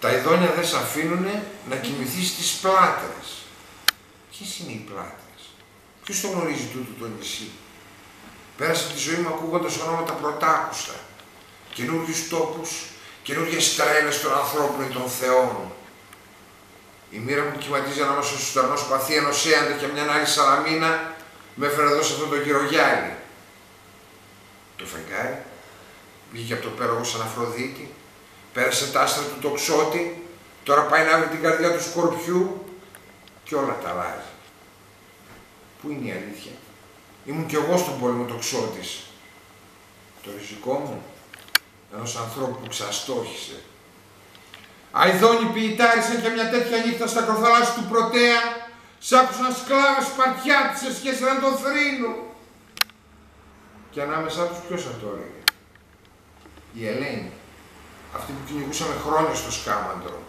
Τα ειδόνια δεν σε αφήνουν να κοιμηθείς στις πλάτρες. Ποιες είναι οι πλάτρες? Ποιος το γνωρίζει τούτο το νησί? Πέρασα τη ζωή μου ακούγοντας ονόματα πρωτάκουστα. Καινούριους τόπους, καινούριες τρέλες των ανθρώπων ή των θεών. Η μοίρα μου κυματίζει ανάμεσα στους ουρανούς σπαθί ενός Έαντα και μια άλλη Σαλαμίνα με έφερε εδώ σε αυτό το γυρογιάλι. Το φεγγάρι βγήκε από το πέρογο σαν Αφροδίτη, πέρασε τα άστρα του τοξότη, τώρα πάει να βρει την καρδιά του σκορπιού και όλα τα αλλάζει. Πού είναι η αλήθεια? Ήμουν κι εγώ στον πόλεμο τοξότης. Το ριζικό μου, ενός ανθρώπου που ξαστόχησε. Αηδόνοι ποιητάρισαν και μια τέτοια νύχτα στα ακροθαλάσσια του Πρωτέα, σ' άκουσαν σκλάβες Σπαρτιάτισσες και έσαιραν τον θρήνο. Και ανάμεσά τους ποιος θα το έλεγε? Η Ελένη, αυτή που κυνηγούσαμε χρόνια στο Σκάμαντρο.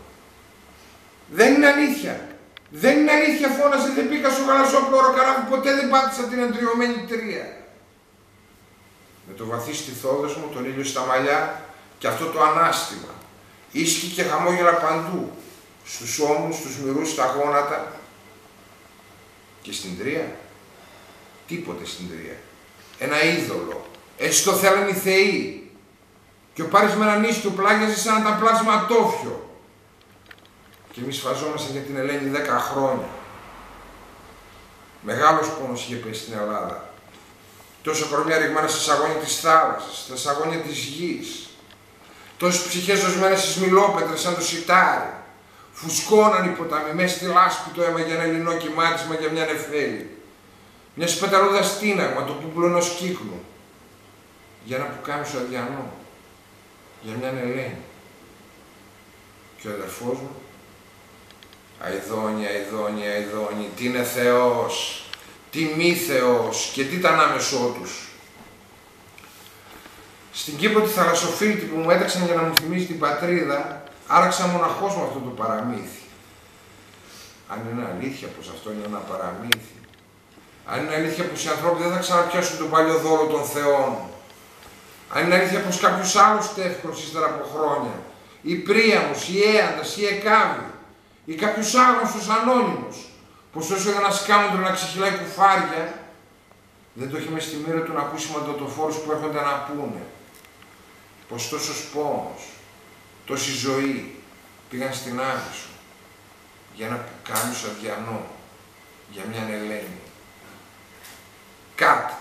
Δεν είναι αλήθεια! Δεν είναι αλήθεια, φώνασε, δεν πήγα στο γαλαζόπλωρο καράβι, ποτέ δεν πάτησα την εντριωμένη τρία. Με το βαθύ στιθόδες μου, τον ήλιο στα μαλλιά και αυτό το ανάστημα. Ίσχυ και χαμόγελα παντού, στους ώμους, στους μυρούς, στα γόνατα. Και στην τρία, τίποτε στην τρία. Ένα είδωλο, έτσι το θέλανε οι θεοί. Και ο Πάρης με έναν ίσιο πλάγιαζε σαν να ήταν πλάσμα τόφιο. Και εμείς φαζόμασταν για την Ελένη 10 χρόνια. Μεγάλος πόνος είχε πέσει στην Ελλάδα. Τόσο κορμιά ρηγμένα στα σαγόνια της θάλασσας, στα σαγόνια της γης. Τόσες ψυχές δοσμένες στις μιλόπετρες σαν το σιτάρι. Φουσκώναν οι ποταμοί, μέσα στη λάσπη το αίμα για ένα ελληνό κυμάτισμα για μια νεφέλη. Μια σπεταλούδα στίναγμα, το πούπουλο ενός κύκνου. Για ένα πουκάμισο αδιανό. Για μια Ελένη. Και ο αδερφός μου, αηδόνι, αηδόνι, αηδόνι, τι είναι Θεός, τι μη Θεός και τι ήταν άμεσό τους. Στην Κύπρο τη θαλασσοφύλτη που μου έταξαν για να μου θυμίσει την πατρίδα, άραξα μοναχός με αυτό το παραμύθι. Αν είναι αλήθεια πως αυτό είναι ένα παραμύθι, αν είναι αλήθεια πως οι άνθρωποι δεν θα ξαναπιάσουν τον παλιό δώρο των θεών, αν είναι αλήθεια πως κάποιος άλλος τεύχος ύστερα από χρόνια, η Πρίαμος, η Έαντας, η Εκάβη, ή κάποιος άγνωστος ανώνυμος, πως όσο είδα ένα σκάμοντρο να ξεχυλάει κουφάρια, δεν το είχε μες στη μοίρα του να ακούσει μαντωτοφόρους που έρχονται να πούνε. Πως τόσος πόνος, τόση ζωή πήγαν στην Άβυσσο για ένα πουκάμισο αδιανό, για μια Ελένη. Κάτ!